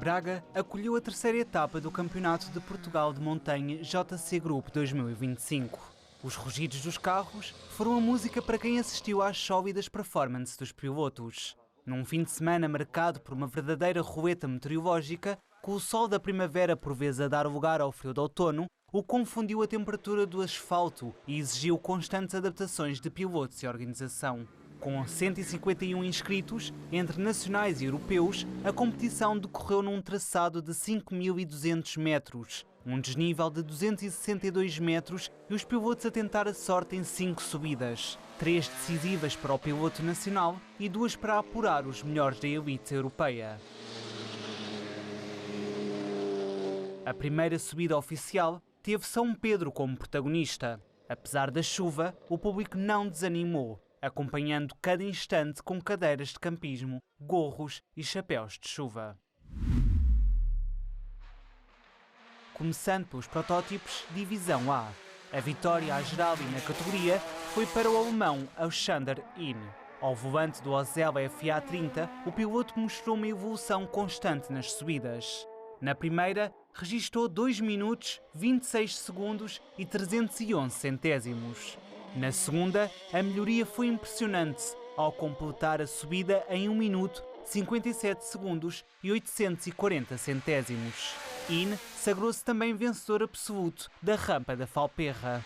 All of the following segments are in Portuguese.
Braga acolheu a terceira etapa do Campeonato de Portugal de Montanha JC Group 2025. Os rugidos dos carros foram a música para quem assistiu às sólidas performances dos pilotos. Num fim de semana marcado por uma verdadeira rueta meteorológica, com o sol da primavera por vezes a dar lugar ao frio do outono, o confundiu a temperatura do asfalto e exigiu constantes adaptações de pilotos e organização. Com 151 inscritos, entre nacionais e europeus, a competição decorreu num traçado de 5.200 metros, um desnível de 262 metros e os pilotos a tentar a sorte em 5 subidas. 3 decisivas para o piloto nacional e 2 para apurar os melhores da elite europeia. A primeira subida oficial teve São Pedro como protagonista. Apesar da chuva, o público não desanimou, acompanhando cada instante com cadeiras de campismo, gorros e chapéus de chuva. Começando pelos protótipos Divisão A. A vitória à geral e na categoria foi para o alemão Alexander In. Ao volante do Osella FA30, o piloto mostrou uma evolução constante nas subidas. Na primeira, registrou 2 minutos, 26 segundos e 311 centésimos. Na segunda, a melhoria foi impressionante, ao completar a subida em 1 minuto, 57 segundos e 840 centésimos. In sagrou-se também vencedor absoluto da rampa da Falperra.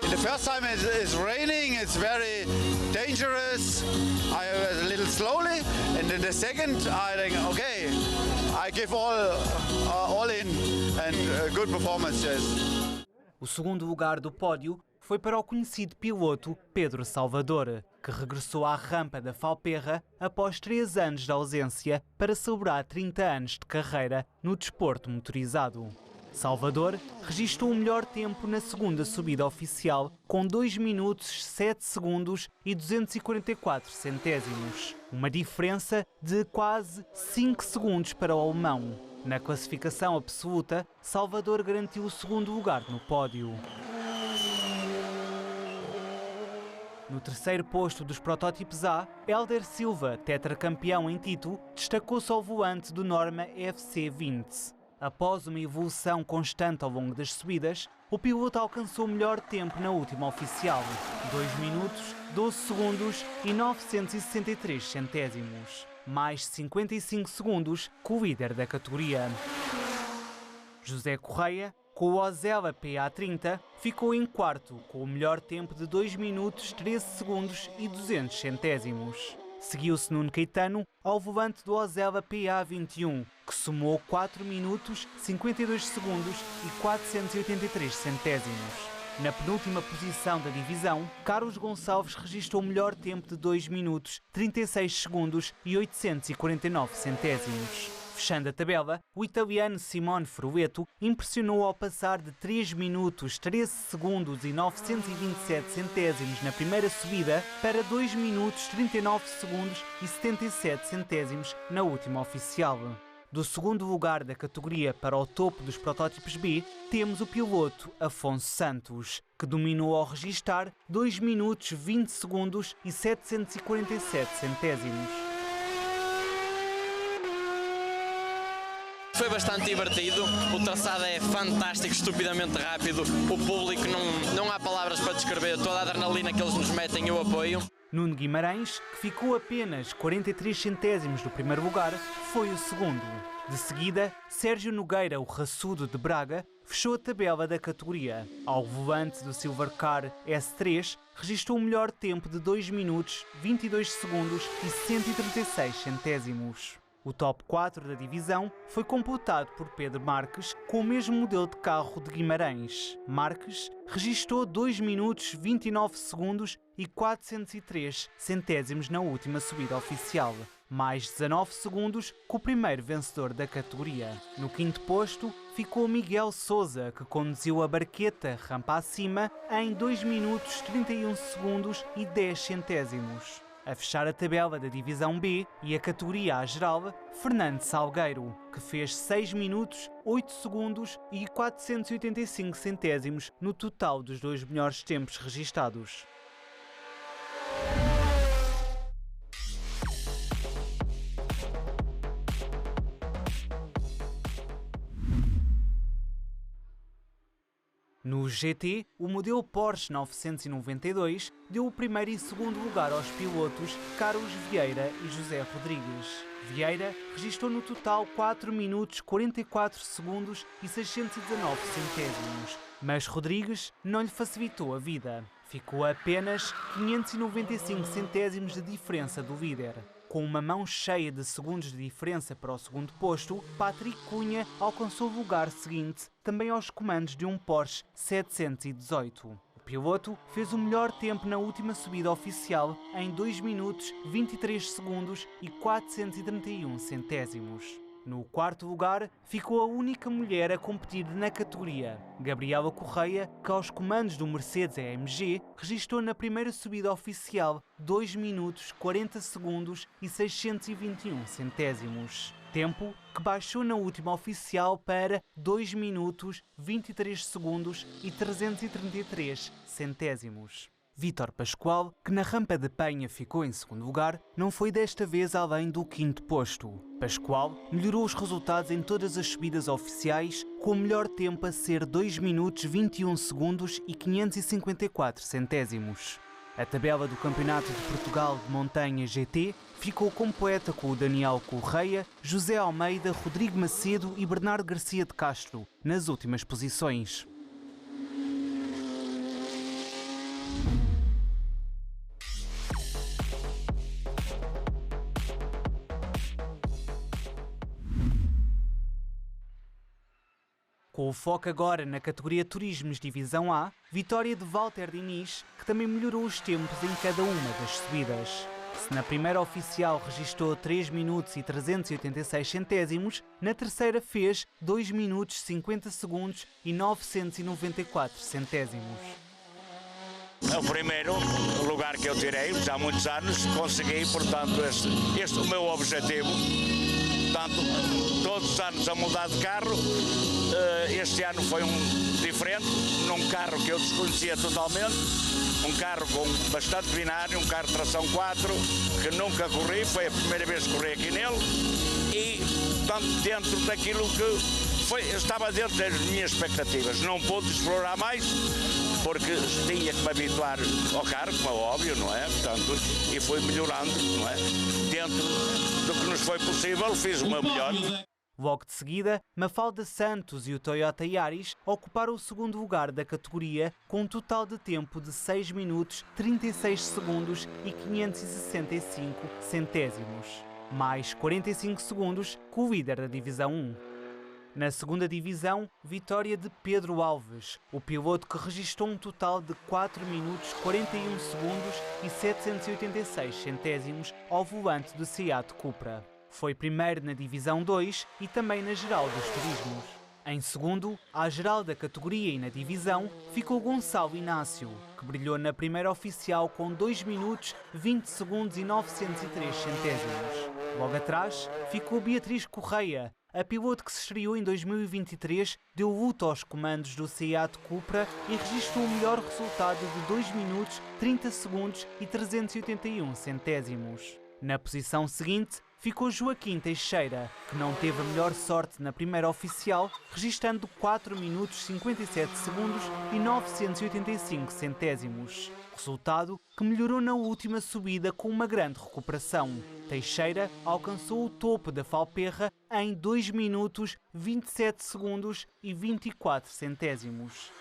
The first time it's raining, it's very dangerous. I a little slowly, and then the second I think, okay, I give all in, and good performance, yes. O segundo lugar do pódio foi para o conhecido piloto Pedro Salvador, que regressou à rampa da Falperra após 3 anos de ausência para celebrar 30 anos de carreira no desporto motorizado. Salvador registrou o melhor tempo na segunda subida oficial, com 2 minutos, 7 segundos e 244 centésimos. Uma diferença de quase 5 segundos para o alemão. Na classificação absoluta, Salvador garantiu o segundo lugar no pódio. No terceiro posto dos protótipos A, Hélder Silva, tetracampeão em título, destacou-se ao volante do Norma FC20. Após uma evolução constante ao longo das subidas, o piloto alcançou o melhor tempo na última oficial, 2 minutos, 12 segundos e 963 centésimos, mais 55 segundos que o líder da categoria. José Correia, com o Osella PA30, ficou em quarto, com o melhor tempo de 2 minutos, 13 segundos e 200 centésimos. Seguiu-se Nuno Caetano ao volante do Osella PA21, que somou 4 minutos, 52 segundos e 483 centésimos. Na penúltima posição da divisão, Carlos Gonçalves registrou o melhor tempo de 2 minutos, 36 segundos e 849 centésimos. Fechando a tabela, o italiano Simone Frueto impressionou ao passar de 3 minutos, 13 segundos e 927 centésimos na primeira subida para 2 minutos, 39 segundos e 77 centésimos na última oficial. Do segundo lugar da categoria para o topo dos protótipos B, temos o piloto Afonso Santos, que dominou ao registar 2 minutos, 20 segundos e 747 centésimos. Foi bastante divertido, o traçado é fantástico, estupidamente rápido, o público não há palavras para descrever, toda a adrenalina que eles nos metem eu apoio. Nuno Guimarães, que ficou apenas 43 centésimos do primeiro lugar, foi o segundo. De seguida, Sérgio Nogueira, o raçudo de Braga, fechou a tabela da categoria. Ao volante do Silvercar S3, registrou o melhor tempo de 2 minutos, 22 segundos e 136 centésimos. O top 4 da divisão foi completado por Pedro Marques com o mesmo modelo de carro de Guimarães. Marques registrou 2 minutos, 29 segundos e 403 centésimos na última subida oficial, mais 19 segundos que o primeiro vencedor da categoria. No quinto posto ficou Miguel Sousa, que conduziu a Barqueta rampa acima em 2 minutos, 31 segundos e 10 centésimos. A fechar a tabela da divisão B e a categoria A geral, Fernando Salgueiro, que fez 6 minutos, 8 segundos e 485 centésimos no total dos 2 melhores tempos registados. No GT, o modelo Porsche 992 deu o primeiro e segundo lugar aos pilotos Carlos Vieira e José Rodrigues. Vieira registrou no total 4 minutos 44 segundos e 619 centésimos, mas Rodrigues não lhe facilitou a vida. Ficou a apenas 595 centésimos de diferença do líder. Com uma mão cheia de segundos de diferença para o segundo posto, Patrick Cunha alcançou o lugar seguinte, também aos comandos de um Porsche 718. O piloto fez o melhor tempo na última subida oficial em 2 minutos 23 segundos e 431 centésimos. No quarto lugar, ficou a única mulher a competir na categoria, Gabriela Correia, que aos comandos do Mercedes AMG registrou na primeira subida oficial 2 minutos 40 segundos e 621 centésimos. Tempo que baixou na última oficial para 2 minutos 23 segundos e 333 centésimos. Vítor Pascoal, que na rampa de Penha ficou em segundo lugar, não foi desta vez além do quinto posto. Pascoal melhorou os resultados em todas as subidas oficiais, com o melhor tempo a ser 2 minutos 21 segundos e 554 centésimos. A tabela do Campeonato de Portugal de Montanha GT ficou completa com o Daniel Correia, José Almeida, Rodrigo Macedo e Bernardo Garcia de Castro nas últimas posições. Com o foco agora na categoria Turismos Divisão A, vitória de Walter Diniz, que também melhorou os tempos em cada uma das subidas. Se na primeira oficial registrou 3 minutos e 386 centésimos, na terceira fez 2 minutos 50 segundos e 994 centésimos. É o primeiro lugar que eu tirei, já há muitos anos, consegui, portanto, este é o meu objetivo. Portanto, todos os anos a mudar de carro, este ano foi diferente, num carro que eu desconhecia totalmente, um carro com bastante binário, um carro de tração 4, que nunca corri, foi a primeira vez que corri aqui nele, e portanto, dentro daquilo que estava dentro das minhas expectativas. Não pude explorar mais, porque tinha que me habituar ao carro, como é óbvio, não é? Portanto, e fui melhorando, não é? Dentro do que nos foi possível, fiz o meu melhor. Logo de seguida, Mafalda Santos e o Toyota Yaris ocuparam o segundo lugar da categoria com um total de tempo de 6 minutos 36 segundos e 565 centésimos, mais 45 segundos que o líder da Divisão 1. Na segunda divisão, vitória de Pedro Alves, o piloto que registrou um total de 4 minutos 41 segundos e 786 centésimos ao volante do Seat Cupra. Foi primeiro na Divisão 2 e também na geral dos turismos. Em segundo, à geral da categoria e na divisão, ficou Gonçalo Inácio, que brilhou na primeira oficial com 2 minutos 20 segundos e 903 centésimos. Logo atrás, ficou Beatriz Correia, a piloto que se estreou em 2023, deu luta aos comandos do Seat Cupra e registrou o melhor resultado de 2 minutos 30 segundos e 381 centésimos. Na posição seguinte, ficou Joaquim Teixeira, que não teve a melhor sorte na primeira oficial, registrando 4 minutos 57 segundos e 985 centésimos. Resultado que melhorou na última subida com uma grande recuperação. Teixeira alcançou o topo da Falperra em 2 minutos 27 segundos e 24 centésimos.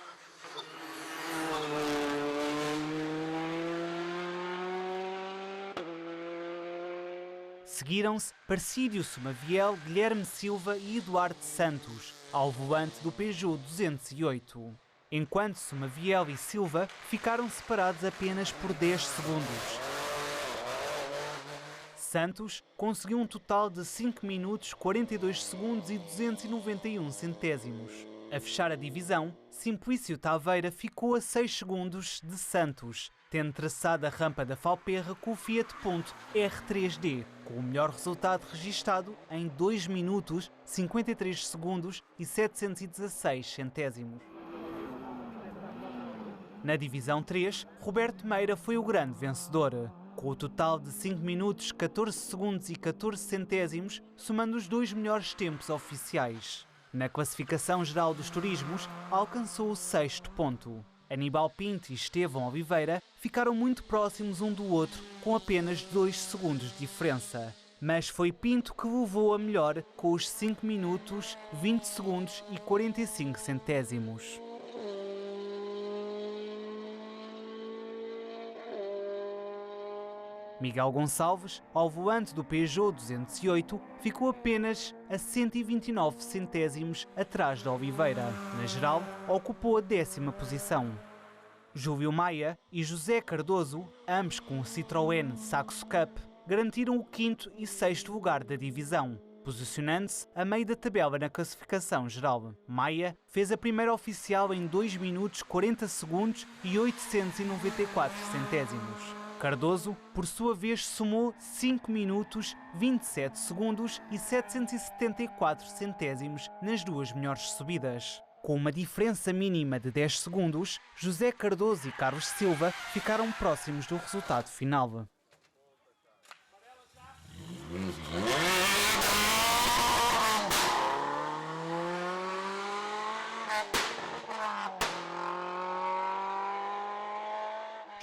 Seguiram-se Parcídio Somaviel, Guilherme Silva e Eduardo Santos, ao volante do Peugeot 208. Enquanto Somaviel e Silva ficaram separados apenas por 10 segundos. Santos conseguiu um total de 5 minutos 42 segundos e 291 centésimos. A fechar a divisão, Simplício Taveira ficou a 6 segundos de Santos, tendo traçado a rampa da Falperra com o Fiat Punto R3D, com o melhor resultado registado em 2 minutos 53 segundos e 716 centésimos. Na divisão 3, Roberto Meira foi o grande vencedor, com o total de 5 minutos 14 segundos e 14 centésimos, somando os 2 melhores tempos oficiais. Na classificação geral dos turismos, alcançou o 6º ponto. Aníbal Pinto e Estevão Oliveira ficaram muito próximos um do outro, com apenas 2 segundos de diferença. Mas foi Pinto que levou a melhor com os 5 minutos, 20 segundos e 45 centésimos. Miguel Gonçalves, ao volante do Peugeot 208, ficou apenas a 129 centésimos atrás de Oliveira. Na geral, ocupou a 10ª posição. Júlio Maia e José Cardoso, ambos com o Citroën Saxo Cup, garantiram o 5º e 6º lugar da divisão, posicionando-se a meio da tabela na classificação geral. Maia fez a primeira oficial em 2 minutos 40 segundos e 894 centésimos. Cardoso, por sua vez, somou 5 minutos, 27 segundos e 774 centésimos nas 2 melhores subidas. Com uma diferença mínima de 10 segundos, José Cardoso e Carlos Silva ficaram próximos do resultado final.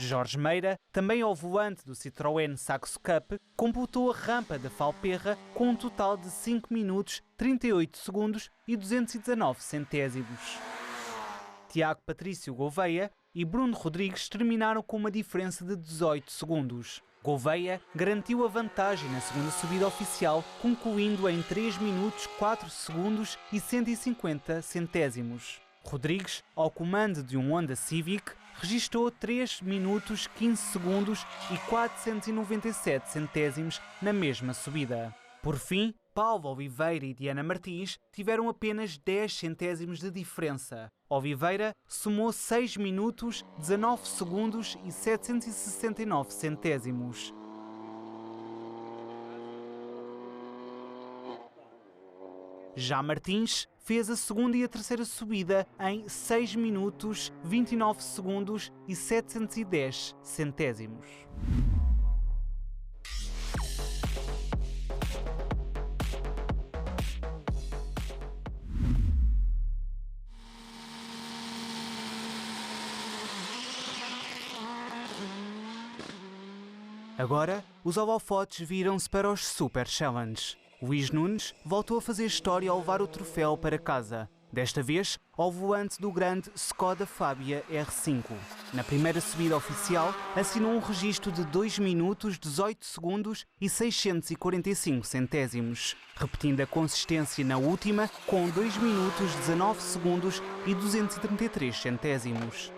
Jorge Meira, também ao volante do Citroën Saxo Cup, completou a rampa da Falperra com um total de 5 minutos, 38 segundos e 219 centésimos. Tiago Patrício Gouveia e Bruno Rodrigues terminaram com uma diferença de 18 segundos. Gouveia garantiu a vantagem na segunda subida oficial, concluindo em 3 minutos, 4 segundos e 150 centésimos. Rodrigues, ao comando de um Honda Civic, registrou 3 minutos, 15 segundos e 497 centésimos na mesma subida. Por fim, Paulo Oliveira e Diana Martins tiveram apenas 10 centésimos de diferença. Oliveira somou 6 minutos, 19 segundos e 769 centésimos. Já Martins fez a segunda e a terceira subida em 6 minutos, 29 segundos e 710 centésimos. Agora, os holofotes viram-se para os Super Challenge. Luís Nunes voltou a fazer história ao levar o troféu para casa, desta vez ao volante do grande Skoda Fabia R5. Na primeira subida oficial, assinou um registro de 2 minutos, 18 segundos e 645 centésimos, repetindo a consistência na última com 2 minutos, 19 segundos e 233 centésimos.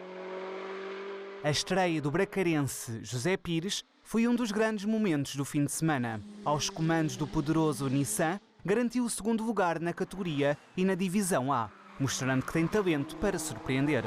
A estreia do bracarense José Pires foi um dos grandes momentos do fim de semana. Aos comandos do poderoso Nissan, garantiu o 2º lugar na categoria e na divisão A, mostrando que tem talento para surpreender.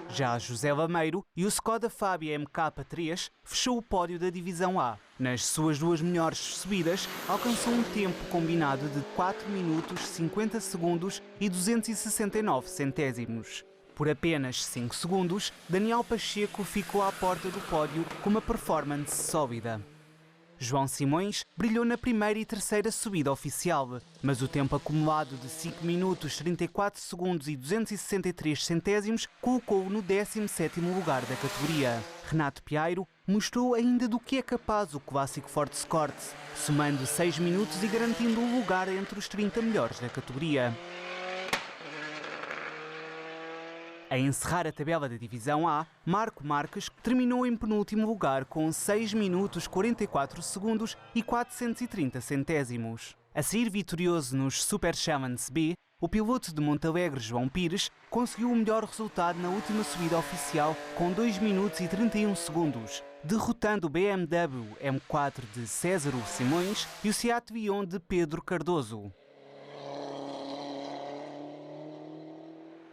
Já José Lameiro e o Skoda Fabia MK3 fechou o pódio da divisão A. Nas suas 2 melhores subidas, alcançou um tempo combinado de 4 minutos, 50 segundos e 269 centésimos. Por apenas 5 segundos, Daniel Pacheco ficou à porta do pódio com uma performance sólida. João Simões brilhou na primeira e terceira subida oficial, mas o tempo acumulado de 5 minutos, 34 segundos e 263 centésimos colocou-o no 17º lugar da categoria. Renato Piairo mostrou ainda do que é capaz o clássico Ford Escort, somando 6 minutos e garantindo um lugar entre os 30 melhores da categoria. A encerrar a tabela da divisão A, Marco Marques terminou em penúltimo lugar com 6 minutos 44 segundos e 430 centésimos. A sair vitorioso nos Super Challenge B, o piloto de Montalegre João Pires conseguiu o melhor resultado na última subida oficial com 2 minutos e 31 segundos, derrotando o BMW M4 de César Simões e o Seat Vion de Pedro Cardoso.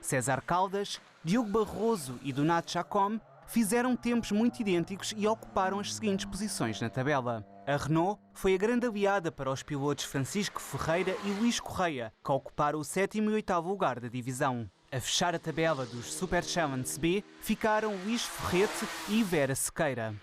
César Caldas, Diogo Barroso e Donato Chacome fizeram tempos muito idênticos e ocuparam as seguintes posições na tabela. A Renault foi a grande aliada para os pilotos Francisco Ferreira e Luís Correia, que ocuparam o 7º e 8º lugar da divisão. A fechar a tabela dos Super Challenge B ficaram Luís Ferrete e Vera Sequeira.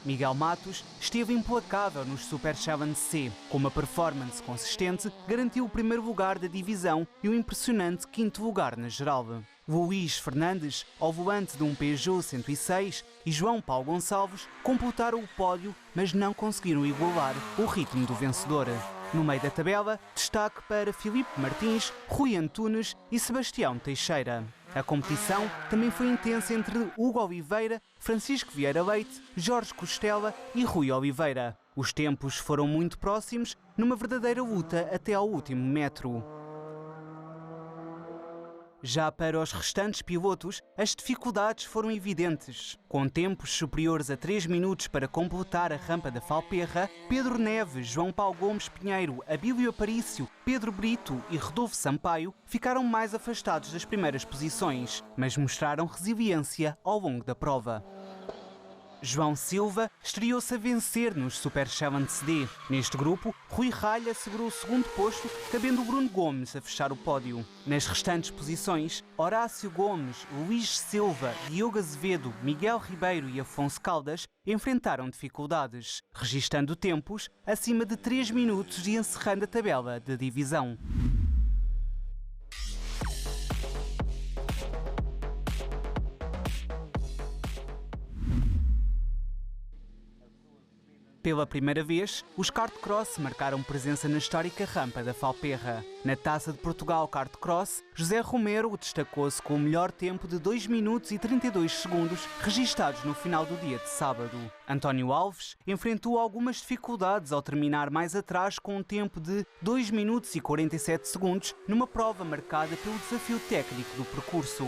Miguel Matos esteve implacável nos Super Challenge C. Com uma performance consistente, garantiu o primeiro lugar da divisão e um impressionante quinto lugar na geral. Luís Fernandes, ao volante de um Peugeot 106, e João Paulo Gonçalves completaram o pódio, mas não conseguiram igualar o ritmo do vencedor. No meio da tabela, destaque para Filipe Martins, Rui Antunes e Sebastião Teixeira. A competição também foi intensa entre Hugo Oliveira, Francisco Vieira Leite, Jorge Costela e Rui Oliveira. Os tempos foram muito próximos, numa verdadeira luta até ao último metro. Já para os restantes pilotos, as dificuldades foram evidentes. Com tempos superiores a 3 minutos para completar a rampa da Falperra, Pedro Neves, João Paulo Gomes Pinheiro, Abílio Aparício, Pedro Brito e Rodolfo Sampaio ficaram mais afastados das primeiras posições, mas mostraram resiliência ao longo da prova. João Silva estreou-se a vencer nos Super Challenge D. Neste grupo, Rui Ralha segurou o segundo posto, cabendo Bruno Gomes a fechar o pódio. Nas restantes posições, Horácio Gomes, Luís Silva, Diogo Azevedo, Miguel Ribeiro e Afonso Caldas enfrentaram dificuldades, registando tempos acima de 3 minutos e encerrando a tabela de divisão. Pela primeira vez, os kart-cross marcaram presença na histórica rampa da Falperra. Na Taça de Portugal Kart-Cross, José Romero destacou-se com o melhor tempo de 2 minutos e 32 segundos registados no final do dia de sábado. António Alves enfrentou algumas dificuldades ao terminar mais atrás com um tempo de 2 minutos e 47 segundos numa prova marcada pelo desafio técnico do percurso.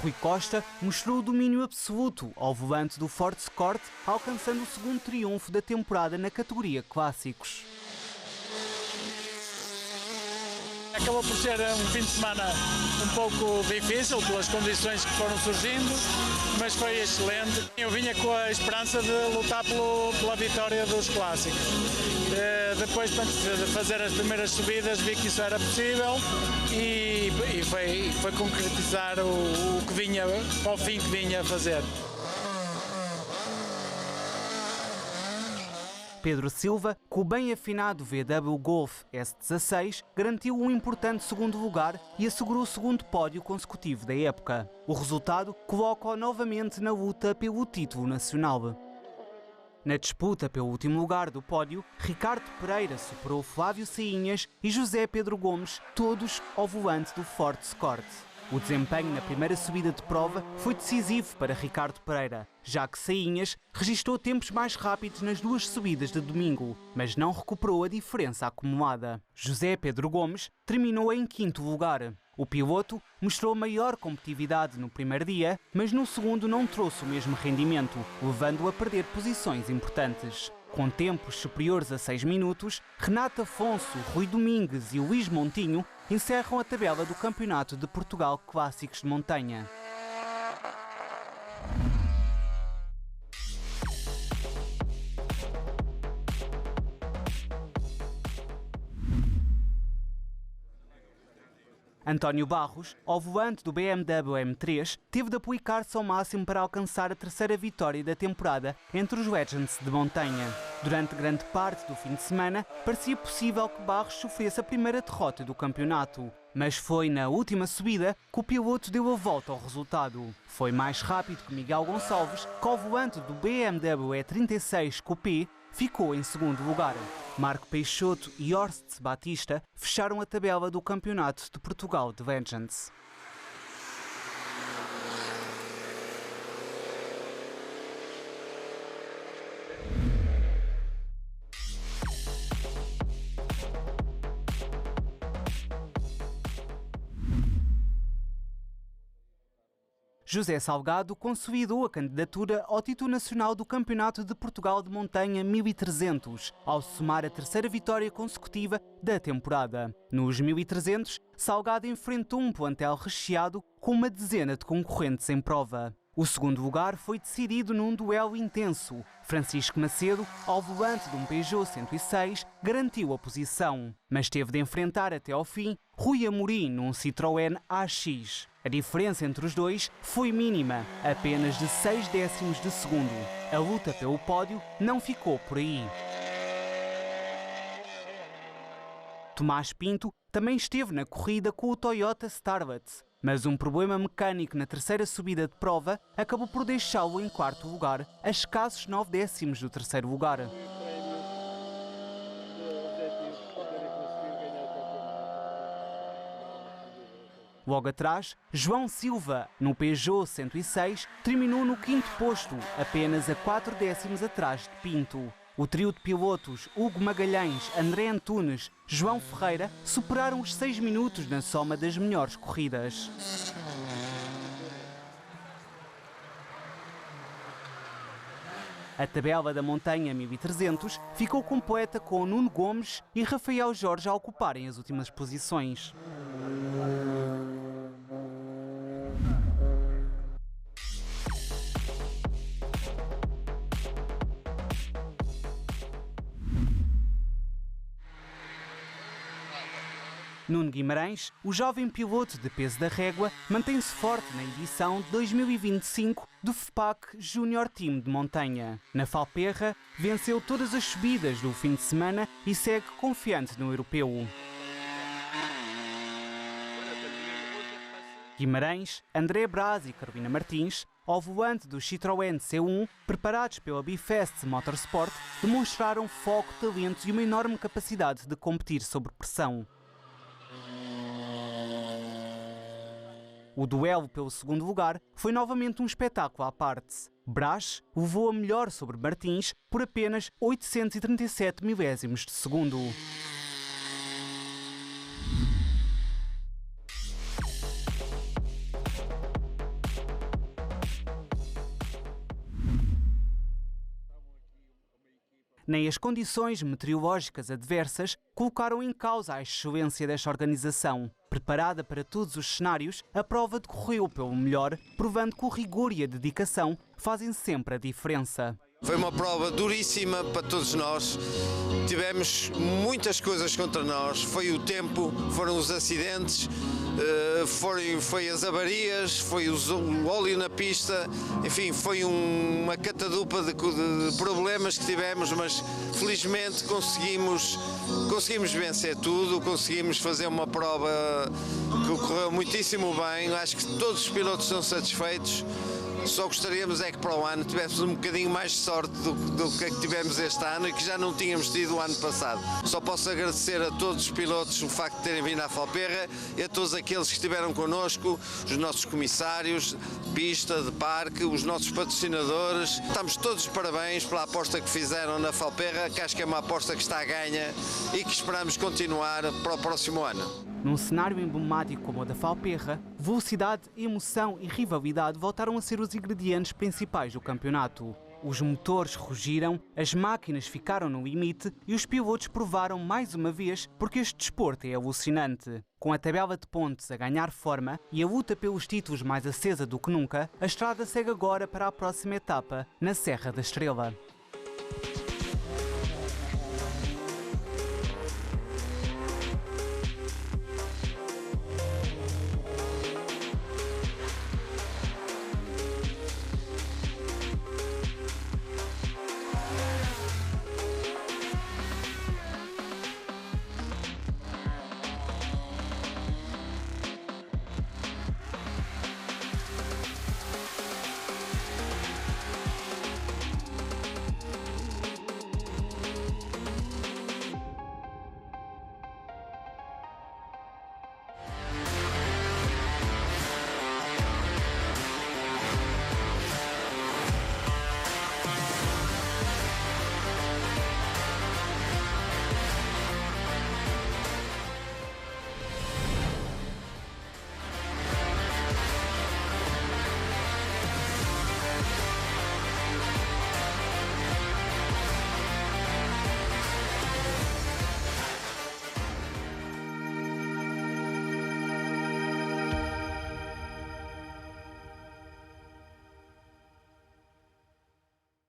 Rui Costa mostrou o domínio absoluto ao volante do Ford Escort, alcançando o segundo triunfo da temporada na categoria Clássicos. Acabou por ser um fim de semana um pouco difícil pelas condições que foram surgindo, mas foi excelente. Eu vinha com a esperança de lutar pela vitória dos Clássicos. Depois de fazer as primeiras subidas vi que isso era possível e foi concretizar o que vinha, ao fim que vinha a fazer. Pedro Silva, com o bem afinado VW Golf S16, garantiu um importante segundo lugar e assegurou o segundo pódio consecutivo da época. O resultado coloca-o novamente na luta pelo título nacional. Na disputa pelo último lugar do pódio, Ricardo Pereira superou Flávio Sainhas e José Pedro Gomes, todos ao volante do Ford Escort. O desempenho na primeira subida de prova foi decisivo para Ricardo Pereira, já que Sainhas registrou tempos mais rápidos nas 2 subidas de domingo, mas não recuperou a diferença acumulada. José Pedro Gomes terminou em 5º lugar. O piloto mostrou maior competitividade no primeiro dia, mas no segundo não trouxe o mesmo rendimento, levando-o a perder posições importantes. Com tempos superiores a 6 minutos, Renato Afonso, Rui Domingues e Luís Montinho encerram a tabela do Campeonato de Portugal Clássicos de Montanha. António Barros, ao volante do BMW M3, teve de aplicar-se ao máximo para alcançar a 3ª vitória da temporada entre os Legends de montanha. Durante grande parte do fim de semana, parecia possível que Barros sofresse a primeira derrota do campeonato. Mas foi na última subida que o piloto deu a volta ao resultado. Foi mais rápido que Miguel Gonçalves, que ao volante do BMW E36 Coupé ficou em 2º lugar. Marco Peixoto e Horst Batista fecharam a tabela do Campeonato de Portugal de Legends. José Salgado consolidou a candidatura ao título nacional do Campeonato de Portugal de Montanha 1300, ao somar a 3ª vitória consecutiva da temporada. Nos 1300, Salgado enfrentou um plantel recheado com uma dezena de concorrentes em prova. O segundo lugar foi decidido num duelo intenso. Francisco Macedo, ao volante de um Peugeot 106, garantiu a posição, mas teve de enfrentar até ao fim Rui Amorim num Citroën AX. A diferença entre os dois foi mínima, apenas de 6 décimos de segundo. A luta pelo pódio não ficou por aí. Tomás Pinto também esteve na corrida com o Toyota Starlet, mas um problema mecânico na terceira subida de prova acabou por deixá-lo em quarto lugar, a escassos 9 décimos do terceiro lugar. Logo atrás, João Silva, no Peugeot 106, terminou no quinto posto, apenas a 4 décimos atrás de Pinto. O trio de pilotos Hugo Magalhães, André Antunes, João Ferreira superaram os 6 minutos na soma das melhores corridas. A tabela da Montanha 1300 ficou completa com Nuno Gomes e Rafael Jorge a ocuparem as últimas posições. Nuno Guimarães, o jovem piloto de peso da régua, mantém-se forte na edição 2025 do FPAC Júnior Team de Montanha. Na Falperra, venceu todas as subidas do fim de semana e segue confiante no europeu. Guimarães, André Braz e Carolina Martins, ao volante do Citroën C1, preparados pela Bifest Motorsport, demonstraram foco, talento e uma enorme capacidade de competir sob pressão. O duelo pelo segundo lugar foi novamente um espetáculo à parte. Braz levou a melhor sobre Martins por apenas 837 milésimos de segundo. Nem as condições meteorológicas adversas colocaram em causa a excelência desta organização. Preparada para todos os cenários, a prova decorreu pelo melhor, provando que o rigor e a dedicação fazem sempre a diferença. Foi uma prova duríssima para todos nós, tivemos muitas coisas contra nós, foi o tempo, foram os acidentes, foi as avarias, foi o óleo na pista, enfim, foi uma catadupa de problemas que tivemos, mas felizmente conseguimos vencer tudo, conseguimos fazer uma prova que correu muitíssimo bem, acho que todos os pilotos estão satisfeitos. Só gostaríamos é que para o ano tivéssemos um bocadinho mais de sorte do que tivemos este ano e que já não tínhamos tido o ano passado. Só posso agradecer a todos os pilotos o facto de terem vindo à Falperra e a todos aqueles que estiveram connosco, os nossos comissários de pista, de parque, os nossos patrocinadores. Estamos todos de parabéns pela aposta que fizeram na Falperra, que acho que é uma aposta que está a ganha e que esperamos continuar para o próximo ano. Num cenário emblemático como o da Falperra, velocidade, emoção e rivalidade voltaram a ser os ingredientes principais do campeonato. Os motores rugiram, as máquinas ficaram no limite e os pilotos provaram mais uma vez porque este desporto é alucinante. Com a tabela de pontos a ganhar forma e a luta pelos títulos mais acesa do que nunca, a estrada segue agora para a próxima etapa, na Serra da Estrela.